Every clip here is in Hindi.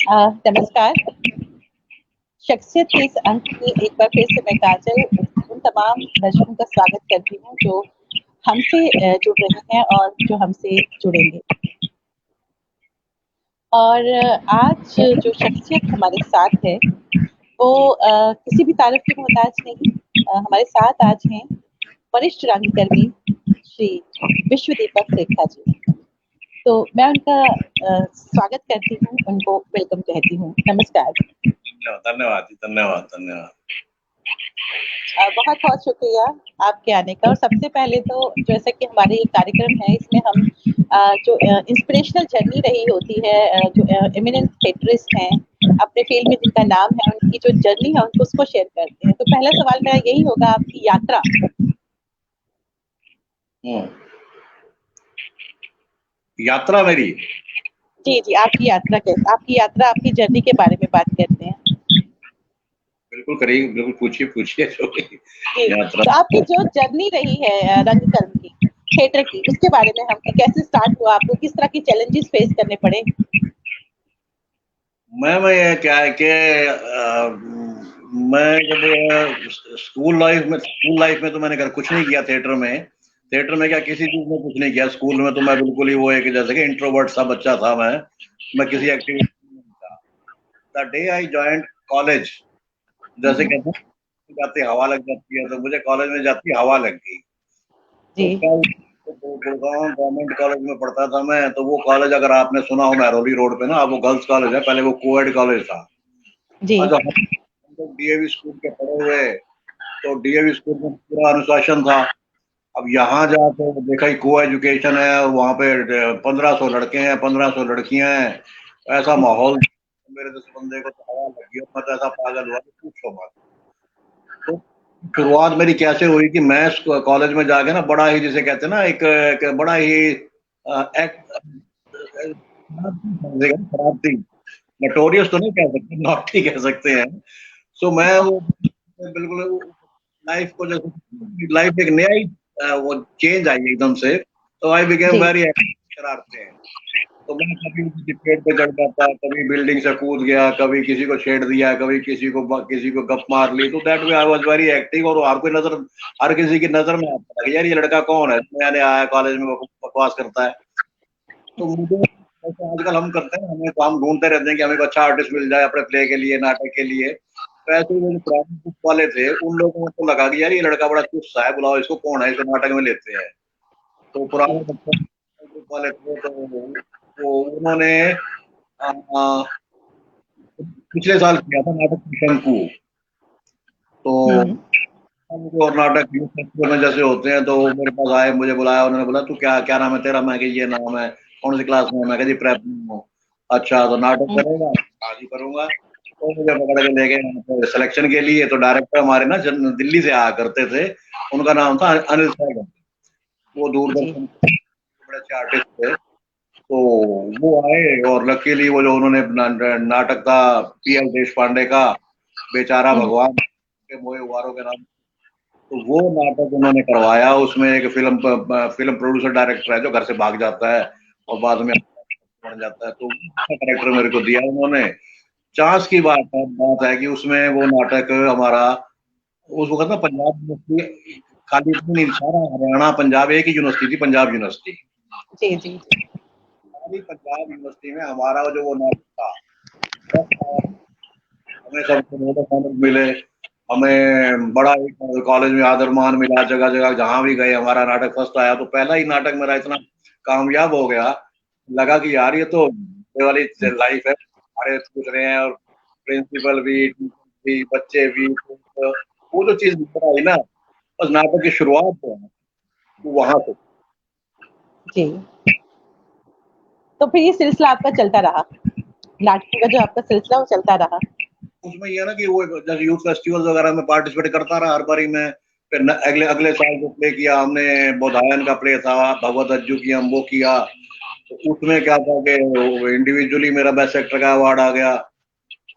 नमस्कार। शख्सियत के इस अंक में एक बार फिर से मैं काजल उन तमाम दर्शकों का स्वागत करती हूँ जो हमसे जुड़ रहे हैं और जो हमसे जुड़ेंगे। और आज जो शख्सियत हमारे साथ है वो किसी भी तारीफ की मोहताज नहीं। हमारे साथ आज हैं वरिष्ठ रंगकर्मी श्री विश्व दीपक रेखा जी। तो मैं उनका स्वागत करती हूँ, उनको वेलकम कहती हूँ। नमस्कार। धन्यवाद जी, धन्यवाद धन्यवाद। बहुत बहुत शुक्रिया आपके आने का। और सबसे पहले तो जैसा कि हमारे ये कार्यक्रम है इसमें हम जो इंस्पिरेशनल जर्नी रही होती है, जो एमिनेंट थिएटरिस्ट हैं अपने फील्ड में जिनका नाम है, उनकी जो जर्नी है उनको उसको शेयर करते हैं। तो पहला सवाल मेरा यही होगा, आपकी यात्रा। यात्रा मेरी जी जी, आपकी यात्रा कैसे, आपकी यात्रा, आपकी जर्नी के बारे में बात करते हैं। बिल्कुल करिए, बिल्कुल पूछिए पूछिए जो तो आपकी जो जर्नी रही है रंगकर्म की, थिएटर की, उसके बारे में हम कैसे स्टार्ट हुआ, आपको किस तरह के चैलेंजेस फेस करने पड़े? मैं क्या है कि मैं जब स्कूल लाइफ में तो मैंने कुछ नहीं किया थिएटर में क्या किसी चीज में कुछ नहीं किया। स्कूल में तो मैं बिल्कुल ही वो एक जैसे कि इंट्रोवर्ट सा बच्चा था। मैं किसी एक्टिविटी में नहीं था। The day I joined college, जैसे कहते हैं जाती हवा लग जाती है, तो मुझे कॉलेज में जाती हवा लग गई। तो गुड़गांव गवर्नमेंट कॉलेज में पढ़ता था मैं। तो वो कॉलेज अगर आपने सुना हो महरौली रोड पे ना, अब वो गर्ल्स कॉलेज है, पहले वो कोएड कॉलेज था। जी। और जब हम लोग डीएवी स्कूल के पढ़े हुए, तो डीएवी स्कूल में पूरा अनुशासन था। अब यहाँ जाके देखा ही को एजुकेशन है, और वहाँ पे 1500 लड़के हैं, 1500 लड़कियां हैं, ऐसा माहौल। मेरे तो बंदे को तो हवा लगी और मैं तो ऐसा पागल हुआ कि पूछो मत। तो शुरुआत मेरी कैसे हुई कि मैं कॉलेज में जाके ना बड़ा ही, जिसे कहते हैं ना, एक बड़ा ही शरारती, नोटोरियस तो नहीं कह सकते, नॉटी कह सकते हैं। सो मैं वो बिल्कुल लाइफ को, जैसे लाइफ एक नया ही वो चेंज आई एकदम से। तो आई बिकेम वेरी शरारते हैं। तो मैं कभी किसी पेड़ पे चढ़ जाता, कभी बिल्डिंग से कूद गया, कभी किसी को छेड़ दिया, कभी किसी को गप मार ली। तो that way I was very active. और हर किसी की नजर में आता है यार ये लड़का कौन है, नया नया आया कॉलेज में, बकवास करता है। तो मुझे जैसे आजकल हम करते हैं, हमें काम ढूंढते रहते हैं कि हमें अच्छा आर्टिस्ट मिल जाए अपने प्ले के लिए, नाटक के लिए। तो ऐसे वो जो पुराने ग्रुप वाले थे, उन लोगों को लगा कि यार ये लड़का बड़ा चुस्ता है, बुलाओ इसको, कौन है, इसको नाटक में लेते हैं। तो पुराने ग्रुप वाले थे, तो उन्होंने पिछले साल किया था नाटक शंकु। तो और नाटक फेस्टिवल में जैसे होते हैं, तो मेरे पास आए, मुझे बुलाया, उन्होंने बोला तू क्या क्या नाम है तेरा? मैं ये नाम है। कौन सी क्लास में? मैं कह जी प्रेप में हूँ। अच्छा, तो नाटक करेगा? आज ही करूंगा। तो मुझे पकड़ के ले गए सिलेक्शन के लिए। तो डायरेक्टर हमारे ना दिल्ली से आया करते थे, उनका नाम था अनिल सहगल। वो दूरदर्शन बड़े अच्छे आर्टिस्ट थे। तो वो आए, और लकीली वो जो उन्होंने नाटक था पीएल देश पांडे का, बेचारा भगवान के मोए उबारों के नाम। तो वो नाटक उन्होंने करवाया। उसमें एक फिल्म प्रोड्यूसर डायरेक्टर है जो घर से भाग जाता है और बाद में बन जाता है। तो कैरेक्टर मेरे को दिया उन्होंने। चांस की बात है कि उसमें वो नाटक हमारा उस वक्त ना पंजाब यूनिवर्सिटी, खाली नहीं, सारा हरियाणा पंजाब एक ही यूनिवर्सिटी थी, पंजाब यूनिवर्सिटी। जी जी। सारी पंजाब यूनिवर्सिटी में हमारा जो वो नाटक था, हमें सबको मिले। हमें बड़ा ही कॉलेज में आदर मान मिला, जगह जगह जहां भी गए हमारा नाटक फर्स्ट आया। तो पहला ही नाटक मेरा इतना कामयाब हो गया, लगा कि यार ये तो ये वाली लाइफ है। हमारे पूछ रहे हैं, और प्रिंसिपल भी बच्चे भी। तो वो जो चीज निकल आई ना, बस नाटक की शुरुआत जो है वो वहां से। जी। तो फिर ये सिलसिला आपका चलता रहा, नाटकों का जो आपका सिलसिला वो चलता रहा। उसमें ये ना कि वो जैसे यूथ फेस्टिवल वगैरह में पार्टिसिपेट करता रहा हर बारी में। फिर अगले अगले साल जो प्ले किया हमने, बोधायन का प्ले था, भगवत अज्जू की, हम वो किया। तो उसमें क्या था कि इंडिविजुअली मेरा बेस्ट एक्टर का अवार्ड आ गया।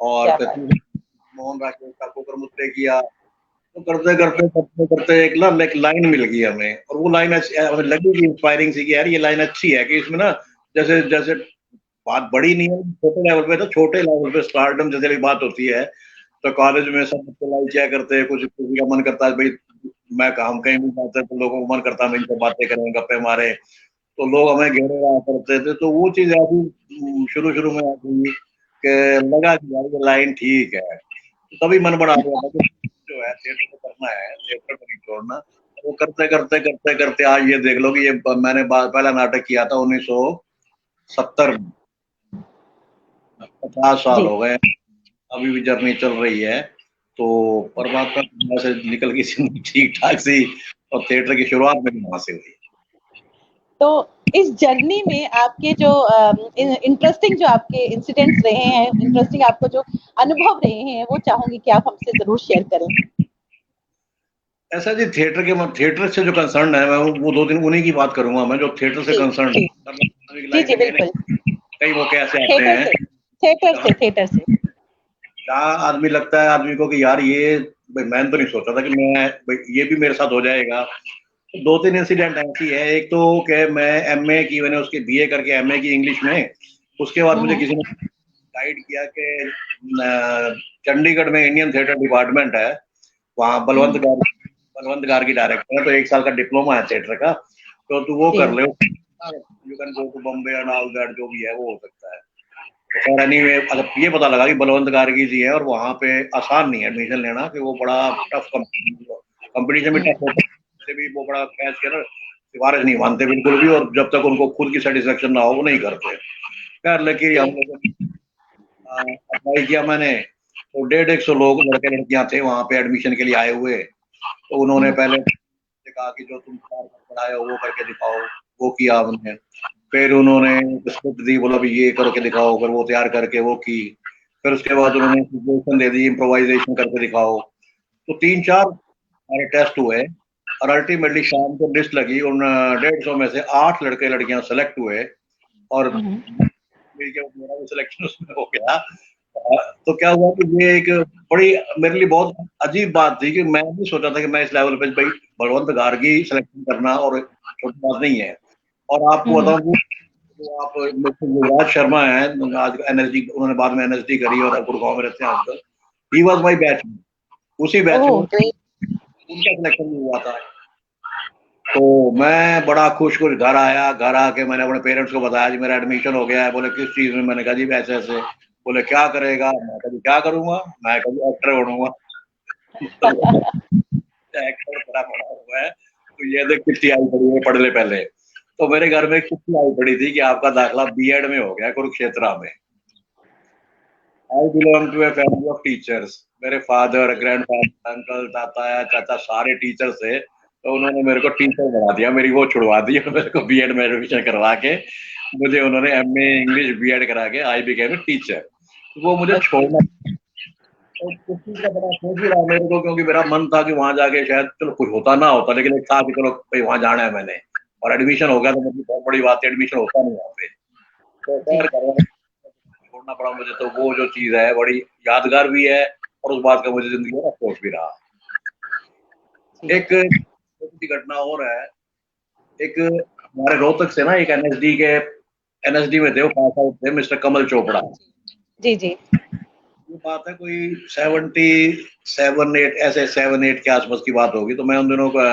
और फिर मोहन राकेश का कुकर मुझसे किया। तो करते करते करते करते एक लाइन मिल गई हमें, और वो लाइन हमें लगी कि इंस्पायरिंग सी कि यार ये लाइन अच्छी है, कि इसमें ना जैसे जैसे बात बड़ी नहीं है, छोटे लेवल पे, तो छोटे लेवल पे स्टार्टअप जैसे भी बात होती है, तो कॉलेज में सब बच्चे लाइक क्या करते हैं, कुछ किसी का मन करता है भाई, मैं हम कहीं भी जाते हैं तो लोगों को मन करता है इनसे बातें करें, गप्पे मारे, तो लोग हमें घेरे रहा करते थे। तो वो चीज ऐसी शुरू शुरू में आती कि लगा कि यार ये लाइन ठीक है, तो तभी मन बना दिया था कि जो है थिएटर को करना है, थिएटर को नहीं छोड़ना। वो करते करते करते करते आज ये देख लो कि ये मैंने पहला नाटक किया था 1970 में, 50 साल जी। हो गए, अभी भी जर्नी चल रही है। तो परमात्मा की दया से निकल गई जिंदगी ठीक ठाक सी, और थिएटर की शुरुआत मेरी वहां से हुई। तो इस जर्नी में आपके जो इंटरेस्टिंग जो आपके इंसिडेंट्स रहे हैं, इंटरेस्टिंग आपको जो अनुभव रहे हैं, वो चाहूंगी कि आप हमसे जरूर शेयर करें। ऐसा जी, थिएटर से जो कंसर्न है, मैं वो 2 दिन उन्हीं की बात करूंगा, मैं जो थिएटर से जी कंसर्न जी है जी लाइफ जी में। बिल्कुल। कई मौके ऐसे आते थिएटर हैं से, थिएटर जहाँ से, थिएटर से। जहाँ आदमी लगता है आदमी को कि यार ये, भाई मैंने तो नहीं सोचा था कि मैं, भाई ये भी मेरे साथ हो जाएगा। तो 2-3 इंसिडेंट ऐसी है। एक तो कि मैं एमए की, मैंने उसकी बीए करके एमए की इंग्लिश में, उसके बाद मुझे किसी ने गाइड किया कि चंडीगढ़ में इंडियन थिएटर डिपार्टमेंट है, वहाँ बलवंत गार्गी डायरेक्टर है, तो 1 साल का डिप्लोमा है थिएटर का, तो तू वो जी कर ले, you can go to Bombay and all that, जो भी है वो हो सकता है। तो खैर एनीवे, मतलब ये पता लगा कि बलवंत गार्गी जी है, और वहाँ पे आसान नहीं है एडमिशन लेना, कि वो बड़ा टफ कंपटीशन भी टफ होता है, भी वो बड़ा कैच कर सिफारिश नहीं मानते बिल्कुल भी, और जब तक उनको खुद की सेटिस्फेक्शन ना हो वो नहीं करते। खैर लेकिन हम लोगों ने अप्लाई किया मैंने, तो 150 लोग लड़के लड़कियां थे वहाँ पे एडमिशन के लिए आए हुए। तो उन्होंने पहले कहा कि जो तुम 4 साल पढ़ाए हो वो करके दिखाओ, वो किया हमने। फिर उन्होंने स्क्रिप्ट दी, बोला भी ये करके दिखाओ, फिर वो तैयार करके वो की। फिर उसके बाद उन्होंने सिचुएशन दे दी, इम्प्रोवाइजेशन करके दिखाओ। तो 3-4 हमारे टेस्ट हुए, और अल्टीमेटली शाम को लिस्ट लगी, उन 150 में से 8 लड़के लड़कियां सेलेक्ट हुए, और मेरा भी सिलेक्शन उसमें हो गया। तो क्या हुआ कि ये एक बड़ी मेरे लिए बहुत अजीब बात थी कि मैं नहीं सोचा था कि मैं इस लेवल पे भाई बलवंत गार्गी सिलेक्शन करना और छोटी बात नहीं है। और आपको बताऊं, तो आप मिस्टर युवराज शर्मा हैं, आज एनएसडी, उन्होंने बाद में एनएसडी करी और गुड़गांव में रहते हैं आजकल। ही वाज माय बैच, उसी बैच में ओह ग्रेट। उनका सिलेक्शन भी हुआ था। तो मैं बड़ा खुश खुश घर आया, घर आके मैंने अपने पेरेंट्स को बताया जी मेरा एडमिशन हो गया है। बोले किस चीज में? मैंने कहा जी ऐसे ऐसे। बोले क्या करेगा? मैं कहा जी क्या करूंगा, मैं कहा जी एक्टर बनूंगा। एक्टर बड़ा बड़ा हुआ है, तो ये देख चिट्ठी आई पड़ी है, पढ़ ले पहले। तो मेरे घर में एक चिट्ठी आई पड़ी थी कि आपका दाखला बीएड में हो गया कुरुक्षेत्रा में। I belong to a family of teachers. मेरे फादर, ग्रैंडफादर, अंकल, ताता, चाचा सारे टीचर थे, तो उन्होंने मेरे को टीचर बना दिया, मेरी वो छुड़वा दी और मेरे को बीएड में एडमिशन करवा के मुझे उन्होंने एमए इंग्लिश बीएड करा के आई बिकेम ए टीचर। वो मुझे छोड़ना, तो उस चीज का बड़ा सोच ही रहा मेरे को, क्योंकि मेरा मन था कि वहां जाके शायद चलो कुछ होता ना होता, लेकिन एक था कि चलो भाई वहां जाना है मैंने, और एडमिशन हो गया तो मतलब बहुत बड़ी बात है, एडमिशन होता नहीं वहाँ पे। तो खैर जी छोड़ना पड़ा मुझे, तो वो जो चीज है बड़ी यादगार भी है, और उस बात का मुझे जिंदगी में अफसोस भी रहा। जी। एक छोटी घटना और है। एक हमारे रोहतक से ना एक एनएसडी में थे, वो पास आउट थे, मिस्टर कमल चोपड़ा। जी जी ये बात है कोई 77-8, ऐसे 7-8 के आसपास की बात होगी। तो मैं उन दिनों का,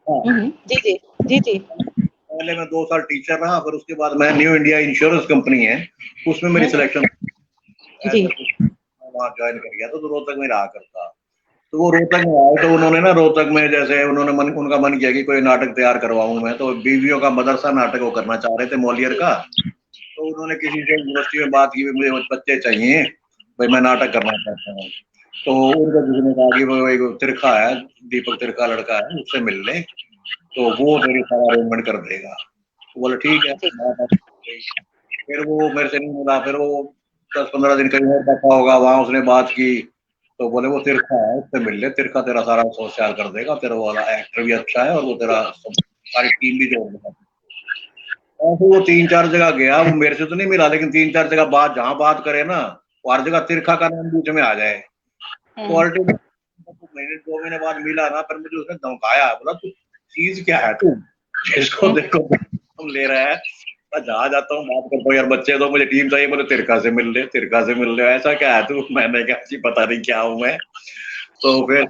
हाँ, जी जी जी जी पहले मैं 2 साल टीचर रहा, फिर उसके बाद मैं न्यू इंडिया इंश्योरेंस कंपनी है, उसमें मेरी सिलेक्शन जी ऐसे कुछ वहाँ ज्वाइन कर गया, तो रोहतक में रहा करता। तो वो रोहतक में आए, तो उन्होंने ना रोहतक में जैसे उनका मन किया कि कोई नाटक तैयार करवाऊं मैं, तो बीवियों का मदरसा नाटक वो करना चाह रहे थे मौलियर का। तो उन्होंने किसी से यूनिवर्सिटी में बात की, मुझे बच्चे चाहिए भाई, मैं नाटक करना चाहता हूँ। तो उनको किसी ने कहा कि वो एक तिरखा है, दीपक तिरखा लड़का है, उससे मिल ले, तो वो मेरी सारा अरेंजमेंट कर देगा। तो बोले ठीक है। जी फिर वो मेरे से नहीं मिला, फिर वो 10-15 दिन कहीं और बैठा होगा, वहां उसने बात की, तो बोले वो तिरखा है, उससे मिल ले, तिरखा तेरा सारा सोशल कर देगा, तेरा वाला एक्टर भी अच्छा है, और वो तेरा सारी टीम भी जोड़ देगा। ऐसे वो 3-4 जगह गया, वो मेरे से तो नहीं मिला, लेकिन 3-4 जगह बात जहां बात करे ना, वो हर जगह तिरखा का नाम बीच में आ जाए। तो अल्टीमेटली महीने 2 महीने बाद मिला ना, फिर मुझे उसने धमकाया, बोला तू चीज क्या है तू, जिसको देखो हम ले रहा है, जहाँ जाता हूँ बात करता हूँ, यार बच्चे तो मुझे टीम चाहिए, बोले तिरका से मिल ले, तिरका से मिल ले, ऐसा क्या है तू? मैंने कहा जी पता नहीं क्या हूँ मैं। तो फिर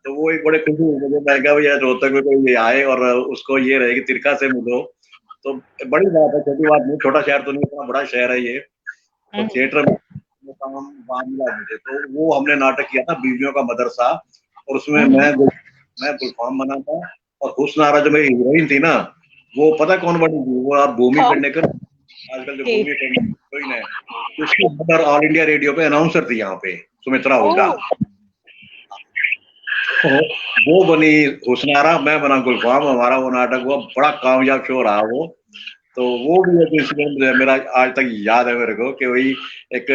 तो वो एक बड़े खुशी हुई मुझे, मैं कहा भैया रोहतक में कोई ये आए और उसको ये रहे कि तिरका से मिलो, तो बड़ी बात है, छोटी बात नहीं, छोटा शहर तो नहीं, इतना बड़ा शहर है ये। तो थिएटर में काम वहाँ मिला मुझे, तो वो हमने नाटक किया था बीवियों का मदरसा, और उसमें मैं गुलफाम बना था, और हुस्न आरा जो मेरी हीरोइन थी ना, वो पता कौन बनी थी? वो आप भूमि पेडनेकर, आजकल जो भूमि पेडनेकर हीरोइन है, उसकी मदर ऑल इंडिया रेडियो पे अनाउंसर थी यहाँ पे, सुमित्रा हुड्डा। तो वो बनी हुस्नारा, मैं बना गुलफाम, हमारा वो नाटक हुआ, बड़ा कामयाब शो रहा वो। तो वो भी एक इंसिडेंट मेरा आज तक याद है मेरे को, कि वही एक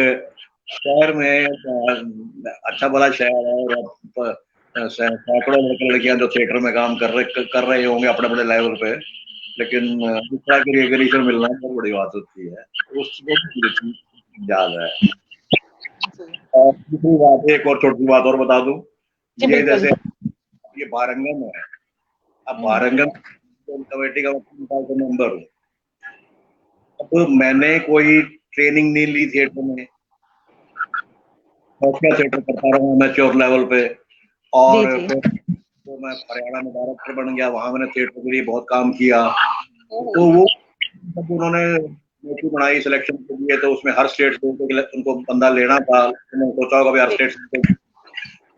शहर में अच्छा भला शहर है, और सैकड़ों लड़के लड़कियां जो थिएटर में काम कर रहे होंगे अपने अपने लेवल पे, लेकिन इस तरह की रिकग्निशन मिलना बहुत बड़ी बात होती है, उसको याद है। और दूसरी बात, एक और छोटी बात और बता दूं, ये जैसे ये बारंगम है, अब बारंगम कमेटी का मेंबर हूँ। अब मैंने कोई ट्रेनिंग नहीं ली थिएटर में, थिएटर करता रहा मैच्योर लेवल पे, और फिर तो मैं हरियाणा में डायरेक्टर बन गया, वहां मैंने थिएटर के लिए बहुत काम किया। तो वो जब उन्होंने नीति बनाई सिलेक्शन के लिए, तो उसमें हर स्टेट से उनको बंदा लेना था, उन्होंने सोचा होगा हर स्टेट से,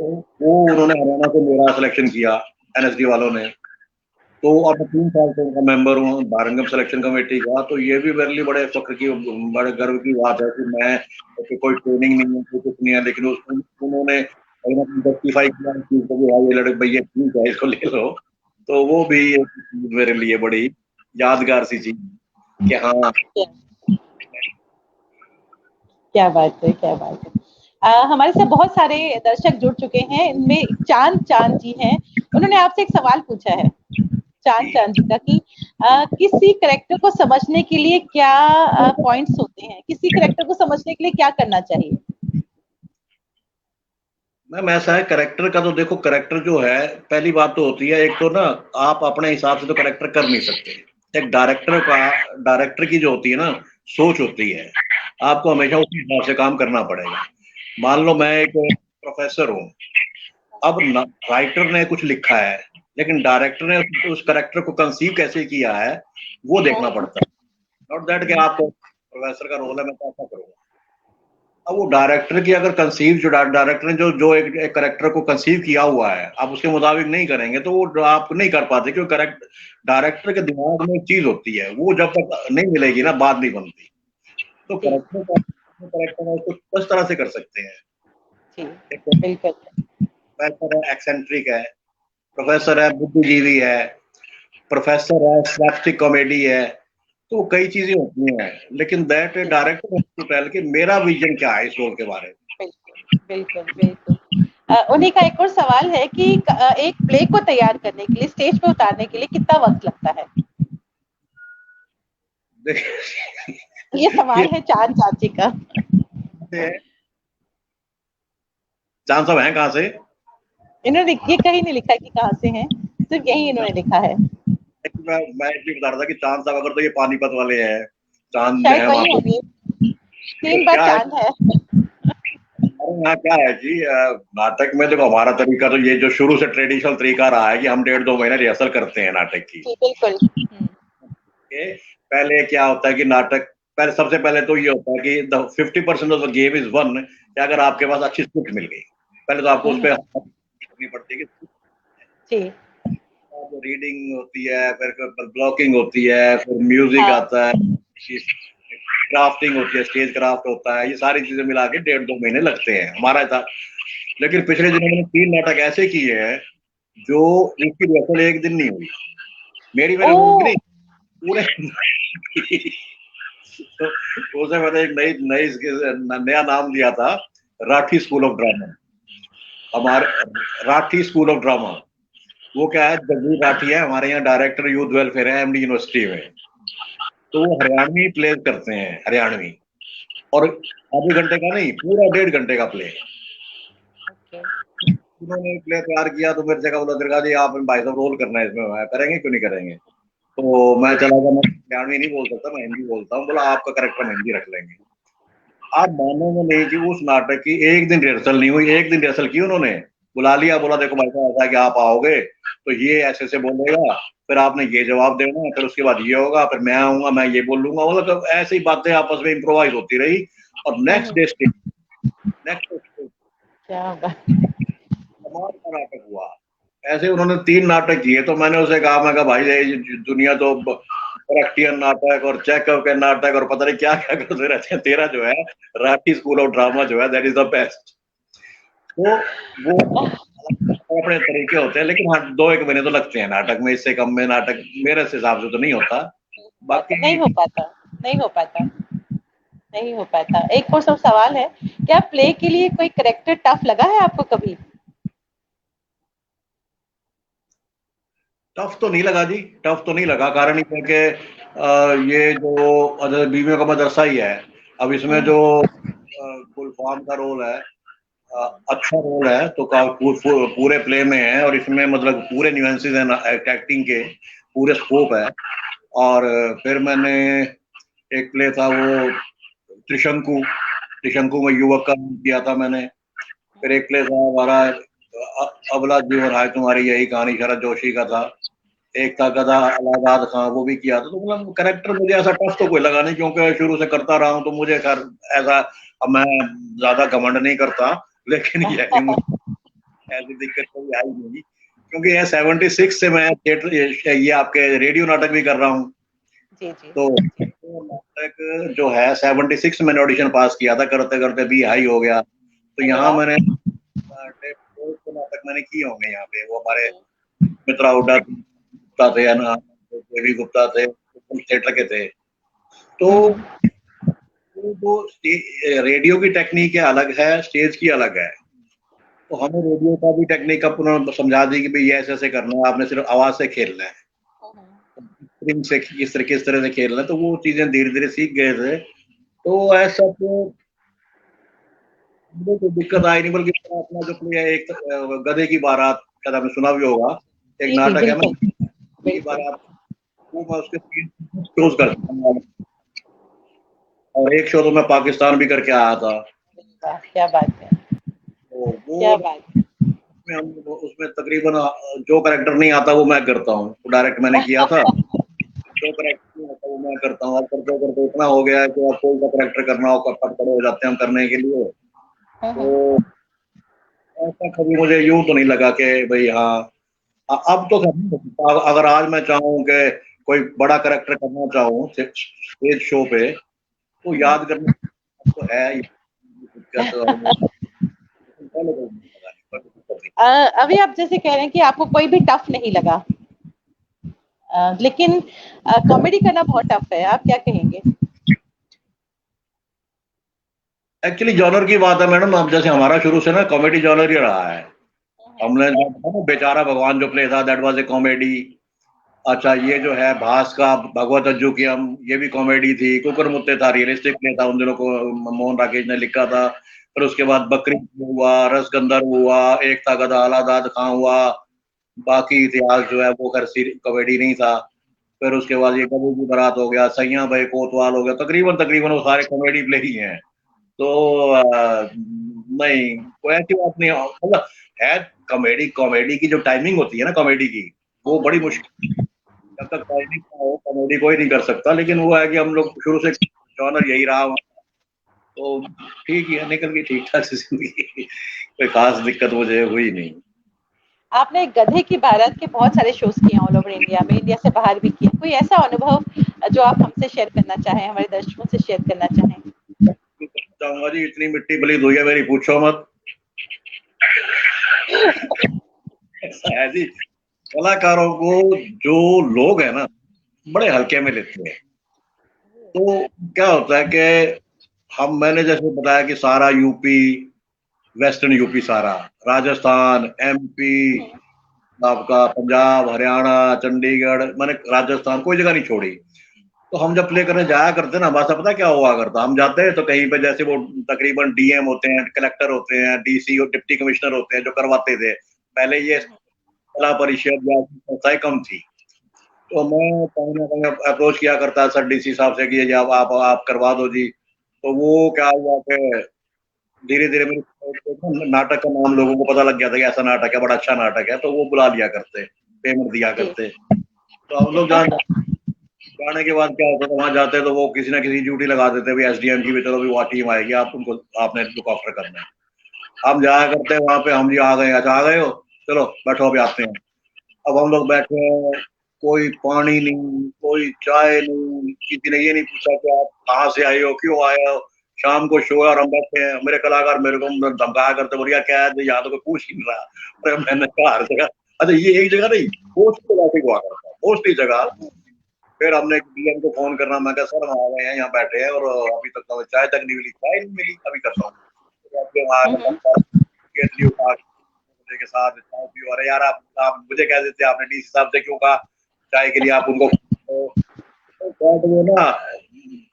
तो वो उन्होंने हरियाणा से मेरा सिलेक्शन किया एनएसडी वालों ने। तो अब 3 साल से उनका मेंबर हूँ बारंगम सिलेक्शन कमेटी का। तो ये भी मेरे लिए बड़े फख्र की, बड़े गर्व की बात है कि मैं, कि कोई ट्रेनिंग नहीं है, कोई कुछ नहीं है, लेकिन उन्होंने जस्टिफाई किया चीज को, भी हाँ ये लड़के भैया ठीक है, इसको ले लो। तो वो भी मेरे लिए बड़ी यादगार सी चीज कि हाँ। क्या बात है, क्या बात है। हमारे साथ बहुत सारे दर्शक जुड़ चुके हैं, इनमें चांद जी हैं, उन्होंने आपसे एक सवाल पूछा है, चांद जी का, कि किसी करेक्टर को समझने के लिए क्या पॉइंट्स होते हैं, किसी करेक्टर को समझने के लिए क्या करना चाहिए? मैम ऐसा है, करेक्टर का तो देखो, करेक्टर जो है, पहली बात तो होती है, एक तो ना आप अपने हिसाब से तो करेक्टर कर नहीं सकते। एक डायरेक्टर की जो होती है ना सोच होती है, आपको हमेशा उसी हिसाब से काम करना पड़ेगा। मान लो मैं एक प्रोफेसर हूँ, अब राइटर ने कुछ लिखा है, लेकिन डायरेक्टर ने उस करेक्टर को कंसीव कैसे किया है वो देखना पड़ता है। नॉट दैट कि आप प्रोफेसर का रोल है मैं तो ऐसा करूंगा। अब वो डायरेक्टर की अगर कंसीव, जो डायरेक्टर ने जो एक करेक्टर को कंसीव किया हुआ है, आप उसके मुताबिक नहीं करेंगे तो वो आप नहीं कर पाते, क्योंकि डायरेक्टर के दिमाग में एक चीज होती है, वो जब तक नहीं मिलेगी ना बात नहीं बनती। तो करेक्टर उसको 10 तरह से कर सकते हैं। प्रोफेसर है एक्सेंट्रिक है, प्रोफेसर है बुद्धिजीवी है, प्रोफेसर है स्लैपस्टिक कॉमेडी है, तो कई चीजें होती हैं, लेकिन दैट डायरेक्टर टू टेल कि मेरा विजन क्या है इस रोल के बारे में। बिल्कुल, बिल्कुल। उन्हीं का एक और सवाल है कि एक प्ले को तैयार करने के लिए, स्टेज पे उतारने के लिए कितना वक्त लगता है? ये सवाल है चांद जी का। चांद साहब हैं कहाँ से? इन्होंने ये कहीं नहीं लिखा कि कहाँ से हैं, सिर्फ यही इन्होंने लिखा है। मैं भी बता रहा था कि चांद साहब अगर तो ये पानीपत वाले हैं, चांद शायद है वही वहां। होंगे, 3 बार क्या है चांद है। हमारे यहाँ क्या है जी, नाटक में देखो हमारा तरीका तो ये जो शुरू से ट्रेडिशनल तरीका रहा है कि हम 1.5-2 महीने रिहर्सल करते हैं नाटक की। बिल्कुल। पहले क्या होता है कि नाटक, पहले सबसे पहले तो ये होता है कि 50% of the game is one, कि अगर आपके पास अच्छी स्क्रिप्ट मिल गई, पहले तो आपको उस पर करनी पड़ती है, रीडिंग होती है, फिर ब्लॉकिंग होती है, फिर म्यूजिक आता है, क्राफ्टिंग होती है, स्टेज क्राफ्ट होता है, ये सारी चीजें मिला के 1.5-2 महीने लगते हैं हमारा था। लेकिन पिछले दिनों मैंने 3 नाटक ऐसे किए हैं जो जिसकी रिहर्सल एक दिन नहीं हुई, मैंने उनकी नहीं पूरे तो उसे मैंने एक नई नई नया नाम दिया था, राठी स्कूल ऑफ ड्रामा। हमारे राठी स्कूल ऑफ ड्रामा, वो क्या है, जगवीर राठी है हमारे यहाँ डायरेक्टर यूथ वेलफेयर है एमडी यूनिवर्सिटी में, तो वो हरियाणवी प्ले करते हैं, हरियाणवी, और आधे घंटे का नहीं, पूरा 1.5 घंटे का प्ले। उन्होंने प्ले तैयार किया तो मेरे से कहा, बोला दुर्गा जी आप भाई साहब रोल करना है इसमें, करेंगे क्यों नहीं करेंगे? तो मैं चला गया, हरियाणवी नहीं बोल सकता, मैं हिंदी बोलता हूँ। बोला आपका करेक्टर हम हिंदी रख लेंगे। आप मानोगे नहीं कि उस नाटक की एक दिन रिहर्सल नहीं हुई, एक दिन रिहर्सल की उन्होंने, बुला लिया, बोला देखो भाई साहब ऐसा है कि आप आओगे तो ये ऐसे ऐसे बोलेगा, फिर आपने ये जवाब देना है, फिर उसके बाद ये होगा, फिर मैं आऊंगा, मैं ये बोलूंगा, मतलब ऐसे ही बातें आपस में इम्प्रोवाइज होती रही। और next day stage, next stage क्या बात। कमाल का नाटक हुआ। ऐसे उन्होंने 3 नाटक किए, तो मैंने उसे कहा, मैं कहा भाई ये दुनिया तो करक्टियन नाटक और चेकअप के नाटक और पता नहीं क्या क्या करते रहते हैं, तेरा जो है राठी स्कूल ऑफ ड्रामा जो है दैट इज द बेस्ट। तो वो अपने तरीके होते हैं, लेकिन हाँ 2-1 महीने तो लगते हैं नाटक में, इससे कम में नाटक मेरे हिसाब से तो नहीं होता। बाकी नहीं हो पाता, नहीं हो पाता, नहीं हो पाता। एक और सब सवाल है, क्या प्ले के लिए कोई करेक्टर टफ लगा है आपको कभी? टफ तो नहीं लगा जी, टफ तो नहीं लगा। कारण ये है कि ये जो बीवियों का मदरसा ही है, अब इसमें जो गुलफाम का रोल है, अच्छा रोल है, तो पूरे प्ले में है, और इसमें मतलब पूरे न्यूएंसेस हैं एक्टिंग के, पूरे स्कोप है। और फिर मैंने एक प्ले था वो त्रिशंकु, त्रिशंकु में युवक का किया था मैंने। फिर एक प्ले था हमारा अबला जीवन हाय तुम्हारी यही कहानी, शरद जोशी का था। एक था गधा अलाहाबाद खां, वो भी किया था। तो मतलब करेक्टर मुझे ऐसा टफ तो कोई लगा नहीं, क्योंकि शुरू से करता रहा हूँ, तो मुझे खैर ऐसा, अब मैं ज्यादा घमंड नहीं करता, लेकिन ये है कि मुझे ऐसी दिक्कत कोई आई नहीं, क्योंकि ये 76 से मैं थिएटर, ये आपके रेडियो नाटक भी कर रहा हूँ। जी, जी, तो नाटक जो है 76 में मैंने ऑडिशन पास किया था, करते करते भी हाई हो गया। तो अरे यहाँ वाह! मैंने नाटक मैंने किए होंगे यहाँ पे, वो हमारे मित्रा हुड्डा गुप्ता थे, है ना, देवी गुप्ता थे, थिएटर के थे। तो हुँ, हुँ। वो रेडियो की टेक्निक अलग है, स्टेज की अलग है। तो हमें रेडियो का भी टेक्निक अपना समझा दी कि भाई ये ऐसे ऐसे करना है, आपने सिर्फ आवाज से खेलना है, हुँ, हुँ। स्प्रिंग से किस तरह से खेलना है। तो वो चीजें धीरे धीरे सीख गए थे। तो ऐसा तो मुझे कोई दिक्कत आई नहीं, बल्कि अपना जो प्ले है, एक गधे की बारात, शायद आपने सुना भी होगा, एक जी, जी, नाटक है ना, बिल्कुल, गधे की बिल्कुल। बारात, वो मैं उसके 3 शोज करता हूँ, और एक शो तो मैं पाकिस्तान भी करके आया था। वाह! क्या बात है, तो वो क्या बात है। उसमें तकरीबन जो करेक्टर नहीं आता वो मैं करता हूँ, तो डायरेक्ट मैंने किया था। जो करेक्टर नहीं आता वो मैं करता हूँ। अब करते करते इतना हो गया है कि अब कोई सा करेक्टर करना हो कब खड़े हो जाते हैं हम करने के लिए। हुँ, हुँ। तो ऐसा कभी मुझे यूं तो नहीं लगा कि भाई हाँ, अब तो करना होता है। अगर आज मैं चाहूँ कि कोई बड़ा करेक्टर करना चाहूँ स्टेज शो पे, तो हुँ, हुँ। याद करने तो है ही दिक्कत, और पहले तो नहीं लगा, कोई दिक्कत नहीं। अभी आप जैसे कह रहे हैं कि आपको कोई भी टफ नहीं लगा, लेकिन कॉमेडी करना बहुत टफ है, आप क्या कहेंगे? एक्चुअली जॉनर की बात है मैडम, अब जैसे हमारा शुरू से ना कॉमेडी जॉनर ही रहा है। हमने जो था ना बेचारा भगवान जो प्ले था दैट वाज ए कॉमेडी। अच्छा ये जो है भास का भगवत अज्जू की हम, ये भी कॉमेडी थी। कुकर मुत्ते था, रियलिस्टिक प्ले था, उन दिनों को मोहन राकेश ने लिखा था। फिर उसके बाद बकरी हुआ, रस गंदर हुआ, एक था गधा अलादाद खां हुआ। बाकी इतिहास जो है वो खैर कॉमेडी नहीं था। फिर उसके बाद ये कबू की बारात हो गया, सैया भाई कोतवाल हो गया, तकरीबन तकरीबन वो सारे कॉमेडी प्ले ही हैं। तो नहीं, कोई ऐसी बात नहीं, मतलब है कॉमेडी, कॉमेडी की जो टाइमिंग होती है ना कॉमेडी की, वो बड़ी मुश्किल। जब तक टाइमिंग ना हो कॉमेडी कोई नहीं कर सकता। लेकिन वो है कि हम लोग शुरू से जॉनर यही रहा, तो ठीक ही है, निकल गई ठीक ठाक से जिंदगी। कोई खास दिक्कत मुझे हुई नहीं। आपने गधे की बारात के बहुत सारे शोज़ किए हैं ऑल ओवर इंडिया में, इंडिया से बाहर भी किए। कोई ऐसा अनुभव जो आप हमसे शेयर करना चाहें, हमारे दर्शकों से शेयर करना चाहें? चाहूंगा जी, इतनी मिट्टी पलीद हुई है मेरी, पूछो मत। ऐसा है जी, कलाकारों को जो लोग है ना बड़े हल्के में लेते हैं। तो क्या होता है कि मैंने जैसे बताया कि सारा यूपी, वेस्टर्न यूपी सारा, राजस्थान, एमपी, आपका पंजाब, हरियाणा, चंडीगढ़, मैंने राजस्थान कोई जगह नहीं छोड़ी। तो हम जब प्ले करने जाया करते ना, हमारा पता क्या हुआ करता, हम जाते हैं तो कहीं पे जैसे वो तकरीबन डीएम होते हैं, कलेक्टर होते हैं, डीसी और डिप्टी कमिश्नर होते हैं जो करवाते थे। पहले ये कला परिषद या संस्थाएं कम थी। तो मैं कहीं ना कहीं अप्रोच किया करता सर डीसी साहब से कि ये आप करवा दो जी। तो वो क्या हुआ कि धीरे धीरे मेरे नाटक का नाम लोगों को पता लग गया था कि ऐसा नाटक है, बड़ा अच्छा नाटक है, तो वो बुला लिया करते, पेमेंट दिया जी। करते। तो हम लोग जाने के बाद क्या होता था, वहां जाते तो वो किसी ना किसी ड्यूटी लगा देते भी एसडीएम की भी, चलो भी वहाँ टीम आएगी, आप उनको आपने लुक आफ्टर करना है। हम जाया करते हैं वहां पे, हम जी आ गए, अच्छा आ गए हो, चलो बैठो अभी आते हैं। अब हम लोग बैठे हैं, कोई पानी नहीं, कोई चाय नहीं, किसी ने ये नहीं पूछा कि आप कहाँ से आए हो, क्यों आए हो। शाम को शो है और हम बैठे हैं, मेरे कलाकार मेरे को धमकाया करते, बोलिए क्या है, यहाँ तो कोई पूछ ही नहीं रहा। अरे मैंने कहा हर जगह, अच्छा ये एक जगह नहीं, मोस्टली जगह हुआ करता, मोस्टली जगह। फिर हमने डीएम को फोन करना, मैं कहा सर हम आ गए हैं, यहाँ बैठे हैं और अभी तक तो चाय तक नहीं मिली, चाय नहीं मिली, अभी करता हूँ। हम्म। केतली उठा के साथ चाय पियो। अरे यार आप मुझे कह देते, आपने डीसी साहब से क्यों कहा चाय के लिए, आप उनको तो वो ना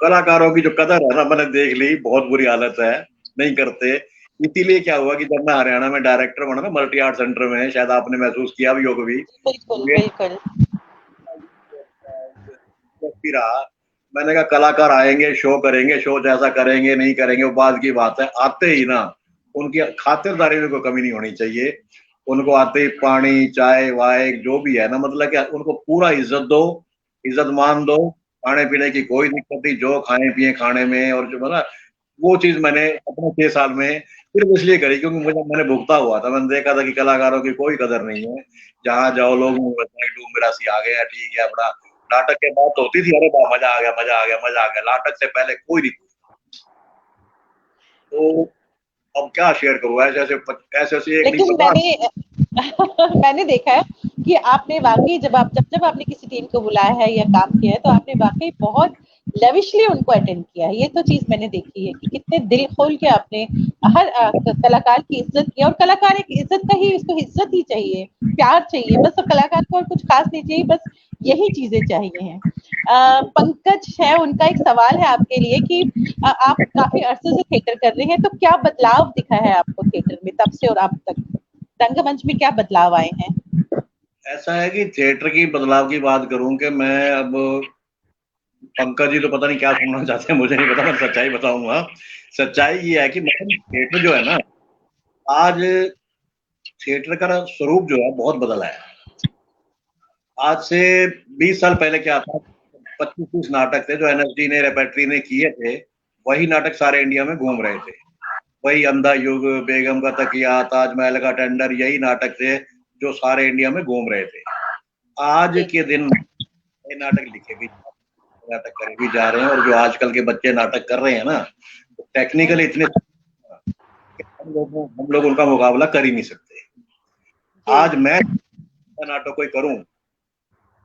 कलाकारों की जो कदर है ना, मैंने देख ली, बहुत बुरी हालत है, नहीं करते। इसीलिए क्या हुआ कि जब मैं हरियाणा में डायरेक्टर बना ना मल्टी आर्ट सेंटर में, शायद आपने महसूस किया भी होगा भी, बिल्कुल, ये बिल्कुल। भी रहा। मैंने कहा कलाकार आएंगे, शो करेंगे, शो जैसा करेंगे नहीं करेंगे वो बात की बात है, आते ही ना उनकी खातिरदारी में कोई कमी नहीं होनी चाहिए। उनको आते ही पानी चाय वाय जो भी है ना, मतलब कि उनको पूरा इज्जत दो, इज्जत मान दो। खाने पीने की कोई दिक्कत नहीं, जो खाए पिए खाने में, और जो मतलब वो चीज मैंने अपने 6 साल में सिर्फ इसलिए करी क्योंकि मुझे मैंने भुगता हुआ था, मैंने देखा था कि कलाकारों की कोई कदर नहीं है। जहां जाओ लोग डूब मेरा सी आ गया, ठीक है अपना। नाटक के बाद तो होती थी, अरे वाह मजा आ गया, मजा आ गया, मजा आ गया, नाटक से पहले कोई नहीं। तो अब क्या शेयर करूँ, ऐसे ऐसे ऐसे ऐसे एक नहीं लेकिन पता। मैंने देखा है कि आपने वाक़ई जब आपने किसी टीम को बुलाया है या काम किया है, तो आपने वाक़ई बहुत लेविशली उनको अटेंड किया है। ये तो चीज़ मैंने देखी है कि कितने दिल खोल के आपने हर कलाकार की इज़्ज़त की, और कलाकार एक इज़्ज़त का ही, उसको इज़्ज़त ही चाहिए, प्यार चाहिए, बस कलाकार को और कुछ ख़ास नहीं चाहिए, बस यही चीज़ें चाहिए हैं। पंकज है, उनका एक सवाल है आपके लिए कि आप काफ़ी अरसे से थिएटर कर रहे हैं, तो क्या बदलाव दिखा है आपको थिएटर में तब से और अब तक? रंगमंच में क्या बदलाव आए हैं? ऐसा है कि थिएटर की बदलाव की बात करूं कि मैं अब, पंकज जी तो पता नहीं क्या सुनना चाहते हैं, मुझे नहीं पता, मैं सच्चाई बताऊंगा। सच्चाई ये है कि मतलब थिएटर जो है ना, आज थिएटर का स्वरूप जो है बहुत बदला है। आज से 20 साल पहले क्या था, 25-30 नाटक थे जो एनएसडी ने रेperटरी ने किए थे, वही नाटक सारे इंडिया में घूम रहे थे। वही अंधा युग, बेगम का तकिया, ताजमहल का टेंडर, यही नाटक थे जो सारे इंडिया में घूम रहे थे। आज जी। के दिन नए नाटक लिखे भी, नाटक करे भी जा रहे हैं, और जो आजकल के बच्चे नाटक कर रहे हैं ना, तो टेक्निकली इतने हम लोग उनका मुकाबला कर ही नहीं सकते। जी। आज मैं नाटक कोई करूं, हुँ,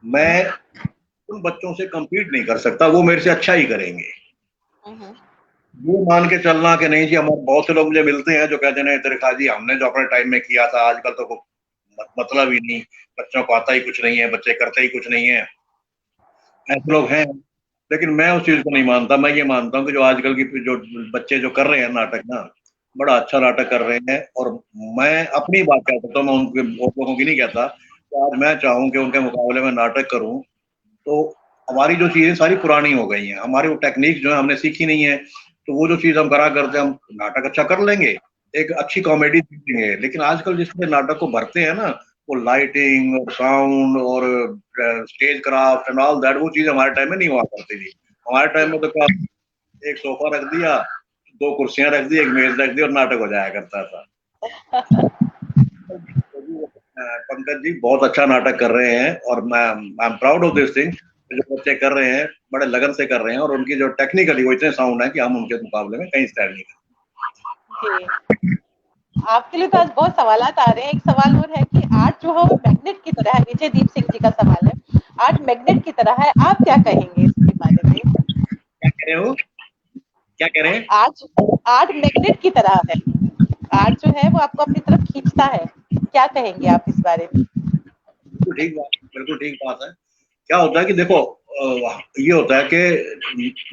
मैं उन बच्चों से compete नहीं कर सकता, वो मेरे से अच्छा ही करेंगे। हुँ, हुँ। ये मान के चलना कि नहीं जी, हमारे बहुत से लोग मुझे मिलते हैं जो कहते हैं नहीं त्रिखा जी हमने जो अपने टाइम में किया था आजकल तो मतलब ही नहीं, बच्चों को आता ही कुछ नहीं है, बच्चे करते ही कुछ नहीं है, ऐसे लोग हैं। लेकिन मैं उस चीज को नहीं मानता, मैं ये मानता हूँ कि जो आजकल की जो बच्चे जो कर रहे हैं नाटक ना, बड़ा अच्छा नाटक कर रहे हैं। और मैं अपनी बात कह सकता हूँ, मैं उनके बहुत लोगों की नहीं कहता, तो आज मैं चाहूँ कि उनके मुकाबले में नाटक करूँ, तो हमारी जो चीजें सारी पुरानी हो गई हैं, हमारी वो टेक्निक जो है हमने सीखी नहीं है। तो वो जो चीज हम करा करते हैं, हम नाटक अच्छा कर लेंगे, एक अच्छी कॉमेडी देंगे, लेकिन आजकल जिसमें नाटक को भरते हैं ना, वो लाइटिंग और साउंड और stage craft and all that, वो चीज हमारे टाइम में नहीं हुआ करती थी। हमारे टाइम जी। में तो क्या, एक सोफा रख दिया, दो कुर्सियां रख दी, एक मेज रख दी और नाटक हो जाया करता था। पंकज जी बहुत अच्छा नाटक कर रहे हैं, और मैं I am proud of this thing. जो बच्चे कर रहे हैं बड़े लगन से कर रहे हैं, और उनकी जो टेक्निकली वो इतने साउंड है कि हम उनके मुकाबले में कहीं स्टैंड नहीं जी। आपके लिए तो आज बहुत सवालात आ रहे हैं। एक सवाल और है कि आर्ट जो है वो मैग्नेट की तरह है, विजय दीप सिंह जी का सवाल है। आर्ट मैग्नेट की तरह है, आप क्या कहेंगे इसके बारे में? क्या कह रहे हो, क्या कह रहे हैं। आर्ट आर्ट मैग्नेट की तरह है। आर्ट जो है वो आपको अपनी तरफ खींचता है। क्या कहेंगे आप इस बारे में? बिल्कुल ठीक बात, बिल्कुल ठीक बात है। क्या होता है कि देखो, ये होता है कि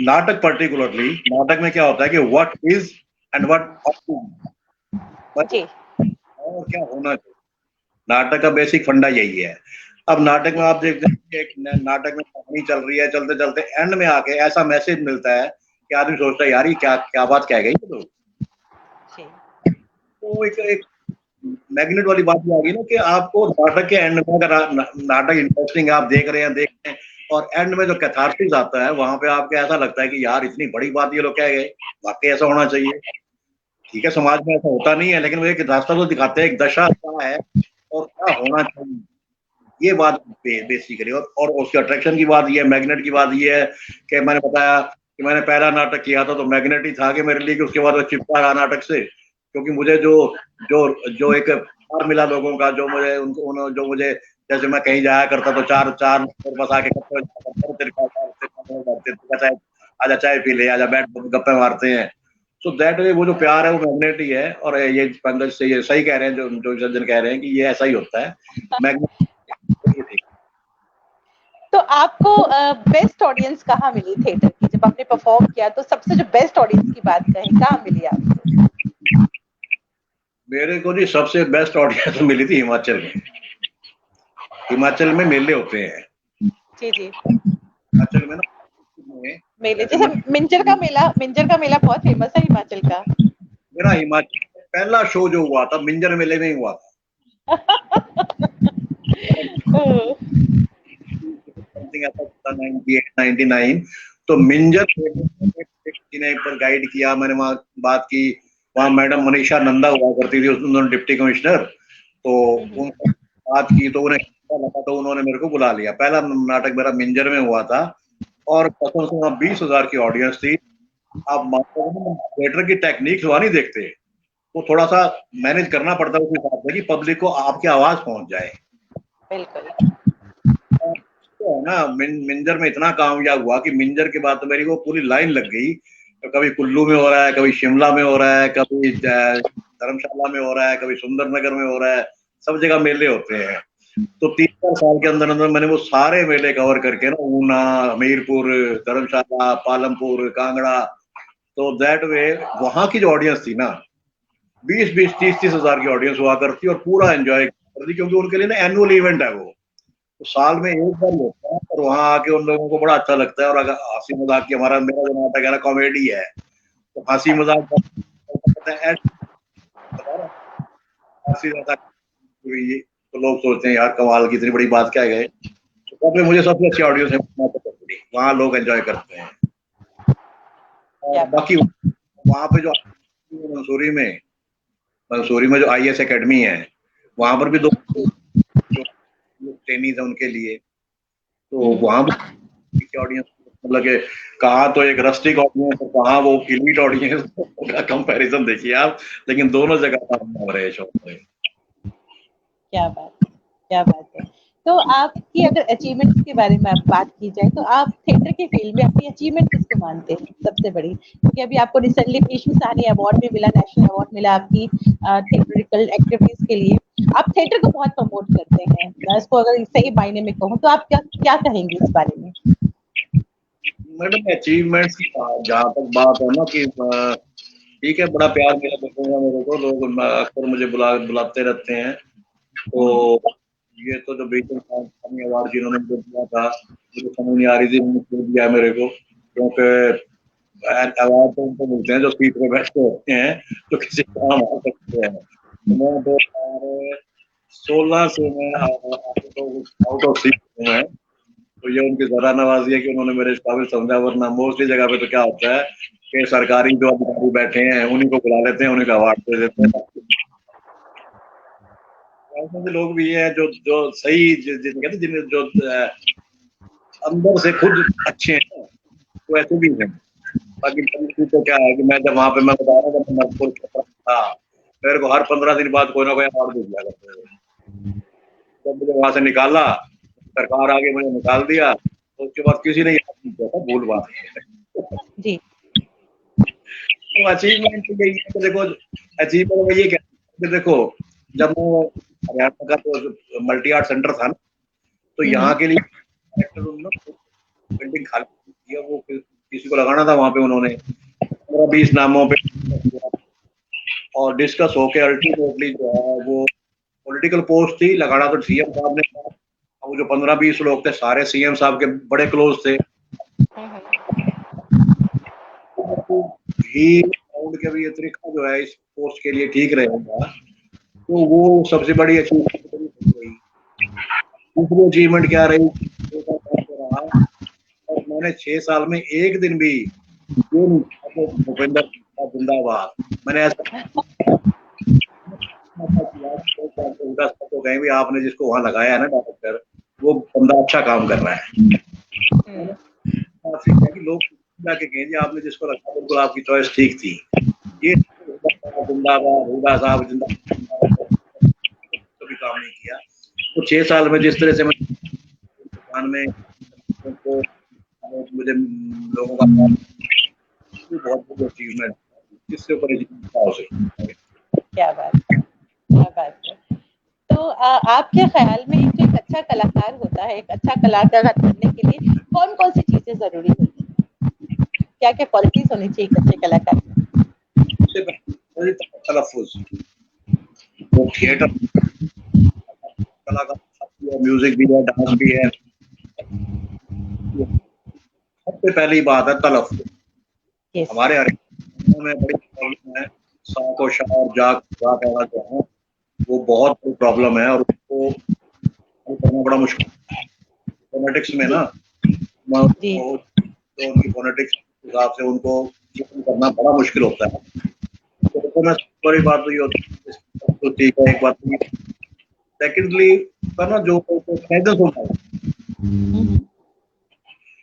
नाटक पर्टिकुलरली, नाटक में क्या होता है कि what is and what to, जी। और क्या होना चाहिए। नाटक का बेसिक फंडा यही है। अब नाटक में आप देखते हैं कि एक नाटक में कहानी चल रही है, चलते चलते एंड में आके ऐसा मैसेज मिलता है कि आदमी सोचता है यार ये क्या क्या बात कह गई तो एक मैग्नेट वाली बात भी आ गई ना कि आपको नाटक के एंड में अगर नाटक इंटरेस्टिंग आप देख रहे हैं और एंड में जो कैथार्सिस आता है वहां पे आपको ऐसा लगता है कि यार इतनी बड़ी बात ये लोग कह गए, वाकई ऐसा होना चाहिए। ठीक है, समाज में ऐसा होता नहीं है, लेकिन वो एक रास्ता तो दिखाते हैं, एक दशा क्या है और क्या होना चाहिए, ये बात बेसिकली। और उसके अट्रैक्शन की बात ये है, मैग्नेट की बात ये है कि मैंने बताया कि मैंने पहला नाटक किया था तो मैग्नेट ही था कि मेरे लिए, कि उसके बाद वो चिपका रहा नाटक से, क्योंकि मुझे जो जो जो एक प्यार मिला लोगों का, जो मुझे उनको जो मुझे, जैसे मैं कहीं जाया करता तो चार चार मेरे पास आके आजा चाय पी ले, आजा बैठ गप्पे मारते हैं। सो दैट वे वो जो प्यार है वो मैग्नेट ही है। और ये पंकज से ये सही कह रहे हैं जो सज्जन कह रहे हैं कि ये ऐसा ही होता है मैग्नेट। तो आपको बेस्ट ऑडियंस कहाँ मिली थिएटर की? जब आपने परफॉर्म किया तो सबसे जो बेस्ट ऑडियंस की बात कहें, कहाँ मिली आपको? मेरे को जी सबसे बेस्ट ऑडियंस मिली थी हिमाचल में। हिमाचल में मेले होते हैं जी जी, हिमाचल में ना, मेले जैसे मिंजर का मेला बहुत फेमस है हिमाचल का। मेरा हिमाचल में पहला शो जो हुआ था मिंजर मेले में ही हुआ था। समथिंग ऐसा था 98 99। तो मिंजर ने पर गाइड किया, मैंने वहाँ बात की, वहाँ मैडम मनीषा नंदा हुआ करती थी, उन्होंने डिप्टी कमिश्नर, तो उनसे बात की तो उन्हें लगा तो उन्होंने मेरे को बुला लिया। पहला नाटक मेरा मिंजर में हुआ था और कसम से वहाँ 20,000 की ऑडियंस थी। आप थिएटर की टेक्निक्स वहाँ नहीं देखते, वो थोड़ा सा मैनेज करना पड़ता है उस हिसाब से कि पब्लिक को आपकी आवाज पहुंच जाए। बिल्कुल। तो है ना, मिंजर में इतना कामयाब हुआ कि मिंजर के बाद तो मेरी वो पूरी लाइन लग गई। तो कभी कुल्लू में हो रहा है, कभी शिमला में हो रहा है, कभी धर्मशाला में हो रहा है, कभी सुंदरनगर में हो रहा है, सब जगह मेले होते हैं। तो 3-4 साल के अंदर अंदर मैंने वो सारे मेले कवर करके ना, ऊना, हमीरपुर, धर्मशाला, पालमपुर, कांगड़ा, तो दैट वे वहां की जो ऑडियंस थी ना, 20-20, 30-30 हजार की ऑडियंस हुआ करती और पूरा एंजॉय करती, क्योंकि उनके लिए ना एनुअल इवेंट है वो, तो साल में एक बार होता है और वहां आके उन लोगों को बड़ा अच्छा लगता है। और अगर हंसी मजाक की, हमारा मेरा जो नाटक है ना कॉमेडी है, तो हंसी मजाक तो लोग सोचते हैं यार कमाल की इतनी बड़ी बात क्या गए। तो मुझे सबसे अच्छी ऑडियंस है वहाँ, लोग एंजॉय करते हैं। और बाकी वहाँ पे जो मंसूरी में जो IAS एकेडमी है, वहां पर भी 2 ट्रेनिंग है उनके लिए, तो वहां पर ऑडियंस मतलब कि कहाँ तो एक रस्टिक ऑडियंस और कहाँ वो इलीट ऑडियंस का कंपैरिजन देखिए आप, लेकिन दोनों जगह काम हो रहे शो में। क्या बात है। तो आपकी अगर अचीवमेंट्स के बारे में बात की जाए तो आप थिएटर के फील्ड में अपनी अचीवमेंट किसको मानते हैं सबसे बड़ी? क्योंकि अभी आपको रिसेंटली भीष्म साहनी अवार्ड भी मिला, नेशनल अवार्ड मिला आपकी थिएटरिकल एक्टिविटीज के लिए। आप थिएटर को बहुत प्रमोट करते हैं, मैं इसको अगर सही मायने में कहूँ तो आप क्या क्या कहेंगे इस बारे में? मैडम अचीवमेंट्स की जहाँ तक बात है ना कि ठीक है, बड़ा प्यार मिला मेरे को, लोग अक्सर मुझे बुलाते रहते हैं। तो ये तो जो भीष्म साहनी अवार्ड जिन्होंने मुझे दिया था, मुझे समझ नहीं आ रही थी उन्होंने क्यों दिया मेरे को, क्योंकि अवार्ड तो उनको मिलते हैं जो सीट पे बैठे होते हैं, जो किसी काम आ सकते हैं। मैं 2016 से मैं आउट ऑफ सीट हूँ मैं, तो ये उनकी जरा नवाजी है कि उन्होंने मेरे इस काबिल समझा, वरना मोस्टली जगह पे तो क्या होता है कि सरकारी जो अधिकारी बैठे हैं उन्हीं को बुला लेते हैं, उन्हीं को अवार्ड दे देते हैं। ऐसे लोग भी हैं जो जो सही कहते जिन्हें जो अंदर से खुद अच्छे हैं, तो ऐसे भी हैं। बाकी तो क्या है कि मैं जब वहां पे मैं बता रहा था नरपुर था, मेरे को हर 15 दिन बाद कोई ना कोई अवार्ड दे दिया करते थे। जब मुझे वहां से निकाला, सरकार आगे मुझे निकाल दिया, तो उसके बाद किसी ने याद नहीं किया था, भूल बात जी। तो अचीवमेंट तो यही है कि देखो, अचीवमेंट में ये कहते देखो, जब मैं हरियाणा का तो मल्टी आर्ट सेंटर था ना, तो यहाँ के लिए बिल्डिंग खाली थी, वो किसी को लगाना था वहां पे, उन्होंने 15-20 नामों पे और डिस्कस होके अल्टीमेटली जो है वो पॉलिटिकल पोस्ट थी, लगाना तो CM साहब ने, अब जो 15-20 लोग थे सारे सीएम साहब के बड़े क्लोज थे। ही के भी ये तरीका जो है इस पोस्ट के लिए ठीक रहेगा, तो वो सबसे बड़ी अचीवमेंट रही। दूसरी अचीवमेंट क्या रही, और मैंने 6 साल में एक दिन भी भूपेंद्र जिंदाबाद, मैंने ऐसा तो कहीं भी आपने जिसको वहां लगाया है ना डायरेक्टर, वो बंदा अच्छा काम कर रहा है। लोग जाके कहेंगे आपने जिसको रखा बिल्कुल आपकी चॉइस ठीक थी। ये जिंदाबाद हुडा साहब जिंदाबाद कभी काम नहीं किया। तो 6 साल में जिस तरह से में तो मुझे लोगों का बहुत बड़ी अचीवमेंट, जिससे ऊपर हो सकती। क्या बात है, क्या बात है। तो आपके ख्याल में एक अच्छा कलाकार होता है, एक अच्छा कलाकार बनने के लिए कौन कौन सी चीजें जरूरी होती है, क्या क्या क्वालिटीज होनी चाहिए एक अच्छे कलाकार में? तलफ्फुज़, वो थिएटर कलाकार, म्यूजिक भी है, डांस भी है। सबसे पहली बात है तलफ्फुज़। हमारे हरियाणा में बड़ी प्रॉब्लम है, साको शार जाक जो है वो बहुत बड़ी प्रॉब्लम है और उसको करना बड़ा मुश्किल है। फोनेटिक्स में ना तो उनकी फोनेटिक्स के हिसाब से उनको करना बड़ा मुश्किल होता है। तो मैं बड़ी बात तो ये होती है, तो ठीक है एक बात। सेकेंडली ना जो फैजस होता है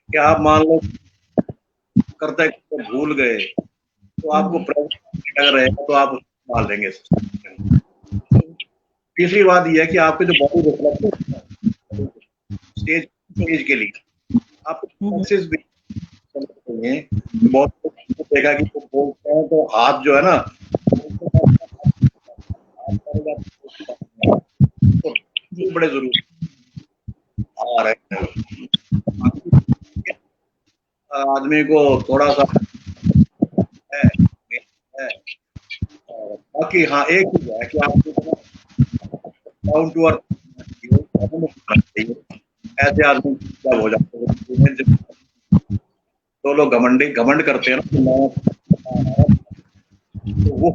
कि आप मान लो करते भूल गए तो आपको अगर रहेगा तो आप डाल देंगे। तीसरी बात यह है कि आपके जो बॉडी रिफ्लेक्शन स्टेज के लिए आपको भी बहुत देखा कि वो बोलते हैं तो हाथ जो है ना तो बड़े जरूरी आ रहे हैं। आदमी को थोड़ा सा है बाकी हाँ एक चीज है कि आपको डाउन टू अर्थ ऐसे आदमी जब हो जाते हैं तो लोग घमंड करते हैं ना तो वो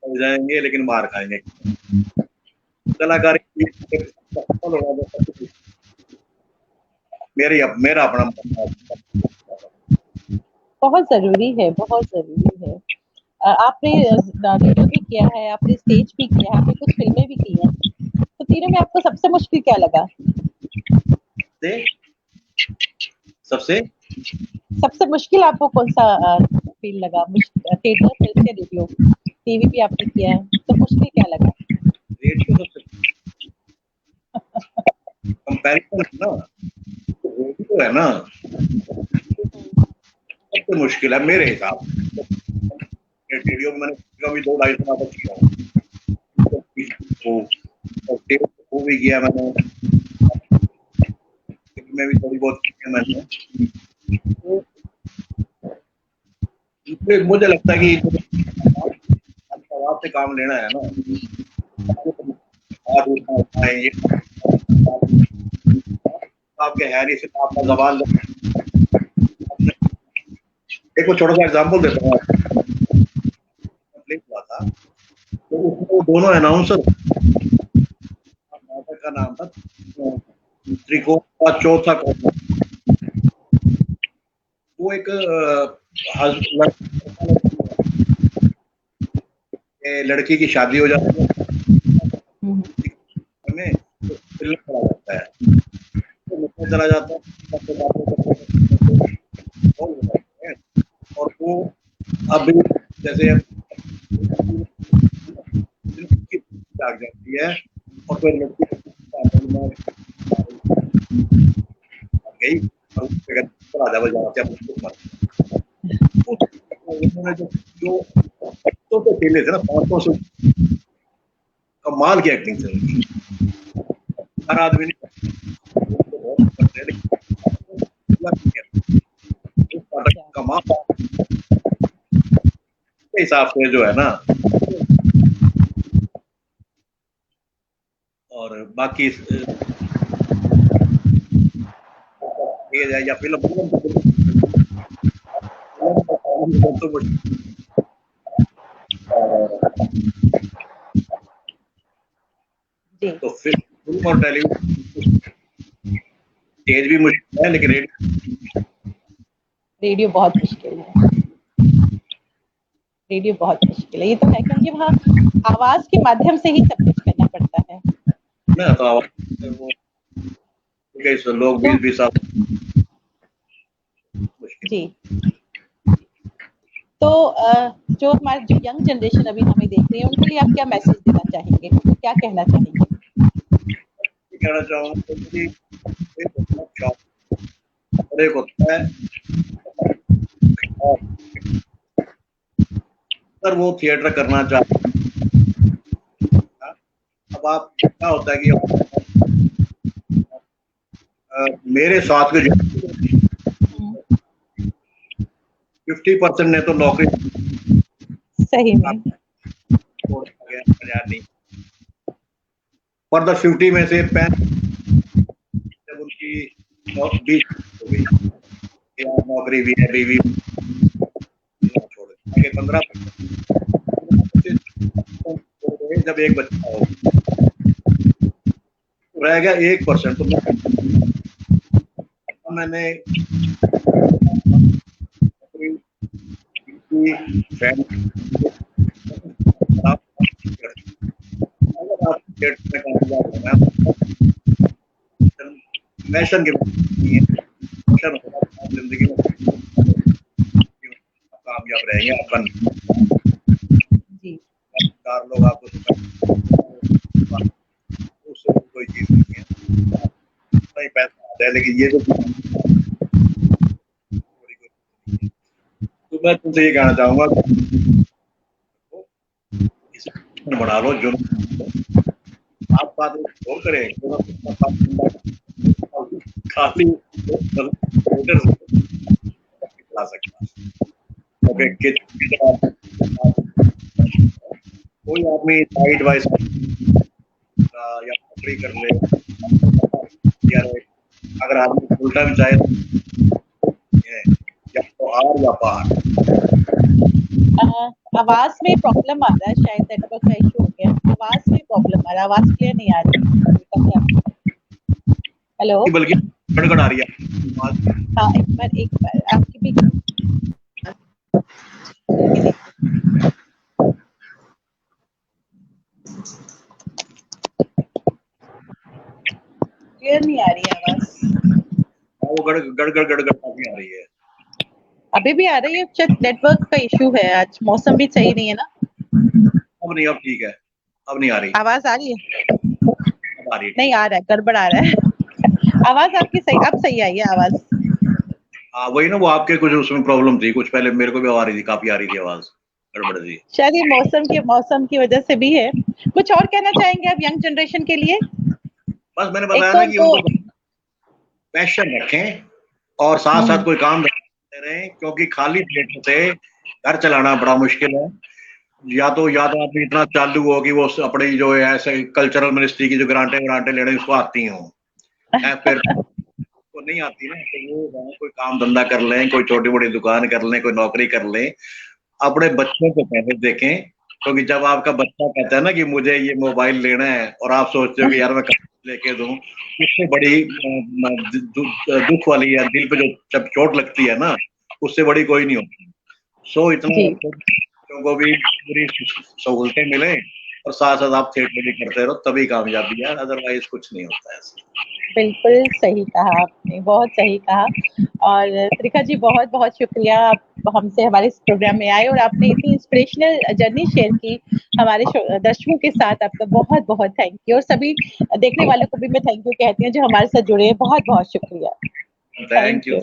जाएंगे लेकिन मार खाएंगे। कलाकारी मेरा अपना बहुत जरूरी है, बहुत जरूरी है। आपने रेडियो भी किया है, आपने स्टेज भी किया है, आपने कुछ फिल्में भी की हैं, तो तीनों में आपको सबसे मुश्किल क्या लगा? सबसे मुश्किल आपको कौन सा फील लगा? थिएटर, फिल्म या रेडियो? टीवी भी आपने किया है, तो मुश्किल क्या लगा? रेडियो कंपैरिजन है ना, रेडियो है ना सबसे मुश्किल है मेरे हिसाब से। रेडियो में मैंने कभी 2-2.5 साल तक किया वो भी किया मैंने, में भी थोड़ी बहुत किया मैंने। तो मुझे लगता है कि से काम लेना है ना आपके है नहीं, सिर्फ आपका जबान। एक वो छोटा सा एग्जांपल देता हूँ हुआ था तो उसमें दोनों अनाउंसर, नाटक का नाम था त्रिकोण का चौथा कॉर्नर। वो एक लड़की की शादी हो जाती है तो चला जाता है और वो अभी जैसे जाग जाती है और फिर लड़की गई और राजा बजाते जो तो खेले थे ना 500 से कमाल की एक्टिंग थी। हर आदमी ने कमाल के हिसाब से जो है ना बाकी या फिल्म तो तो फिल्म और टेलीविजन तेज भी मुश्किल है, लेकिन रेडियो बहुत मुश्किल है। रेडियो बहुत मुश्किल है, ये तो है, क्योंकि वहाँ आवाज के माध्यम से ही सब कुछ करना पड़ता है ना। तो लोग 20-20 साल जी। तो जो हमारे जो यंग जनरेशन अभी हमें देख रही है, उनके लिए आप क्या मैसेज देना चाहेंगे, तो क्या कहना चाहेंगे? कहना चाहूँगा कि एक होता है अगर वो थिएटर करना चाहते हैं, अब आप क्या होता है कि मेरे साथ के 50% ने तो नौकरी सही में छोड़ गया नहीं, फर्दर 50 में से 65 जब उनकी 20 हो गई, नौकरी भी है, बीवी छोड़ गए, 15 जब एक बच्चा हो रह गया 1%। तो मैंने फैशन के जिंदगी में कामयाब रहेंगे अपन जी। चार लोग आपको उससे कोई चीज नहीं है, नहीं पैसा आता है, लेकिन ये तो मैं तुमसे ये कहना चाहूंगा बना लो जो आप बात वो करें, खाली ला सकता कोई आदमी साइड बाय या नौकरी कर ले, या अगर आदमी फुल टाइम चाहे या तो आर या पार। आवाज में प्रॉब्लम आ रहा है, शायद नेटवर्क का इशू हो गया, आवाज में प्रॉब्लम आ रहा है, आवाज क्लियर नहीं आ रही। हेलो, बल्कि गड़गड़ आ रही है। हाँ, एक बार आपकी भी क्लियर नहीं आ रही है आवाज, वो गड़गड़ आ रही है। अभी भी आ रही है, शायद नेटवर्क का इशू है, आज मौसम भी सही नहीं है ना। अब नहीं, अब ठीक है, अब नहीं आ रही आवाज, आ रही है? आ रही है, नहीं आ रहा है, गड़बड़ आ रहा है। आवाज आपकी सही, अब सही आई है आवाज। हाँ वही ना, वो आपके कुछ उसमें प्रॉब्लम थी, कुछ पहले मेरे को भी आ रही थी, काफी आ रही थी आवाज, गड़बड़ थी। शायद ये मौसम की वजह से भी है। कुछ और कहना चाहेंगे आप यंग जनरेशन के लिए? बस मैंने बताया ना कि उनको पैशन रखें और साथ साथ कोई काम करते रहें, क्योंकि खाली थिएटर से घर चलाना बड़ा मुश्किल है। या तो आदमी इतना चालू हो कि वो अपनी जो है ऐसे कल्चरल मिनिस्ट्री की जो ग्रांटें लेने उसको आती हों, फिर को नहीं आती ना, तो वो कोई काम धंधा कर लें, कोई छोटी मोटी दुकान कर लें, कोई नौकरी कर लें, अपने बच्चों को पहले देखें। क्योंकि जब आपका बच्चा कहता है ना कि मुझे ये मोबाइल लेना है और आप सोचते हो कि यार मैं लेके दूं, उससे बड़ी दुख वाली या दिल पे जो जब चोट लगती है ना, उससे बड़ी कोई नहीं होती। सो इतना बच्चों को भी पूरी सहूलतें मिले और साथ साथ आप थिएटर भी करते रहो, तभी कामयाबी है, अदरवाइज कुछ नहीं होता है। बिल्कुल सही कहा आपने, बहुत सही कहा। और त्रिखा जी, बहुत बहुत शुक्रिया, आप हमसे हमारे इस प्रोग्राम में आए और आपने इतनी इंस्पिरेशनल जर्नी शेयर की हमारे दर्शकों के साथ। आपका बहुत बहुत थैंक यू, और सभी देखने वालों को भी मैं थैंक यू कहती हूँ जो हमारे साथ जुड़े हैं। बहुत बहुत शुक्रिया। Thank you.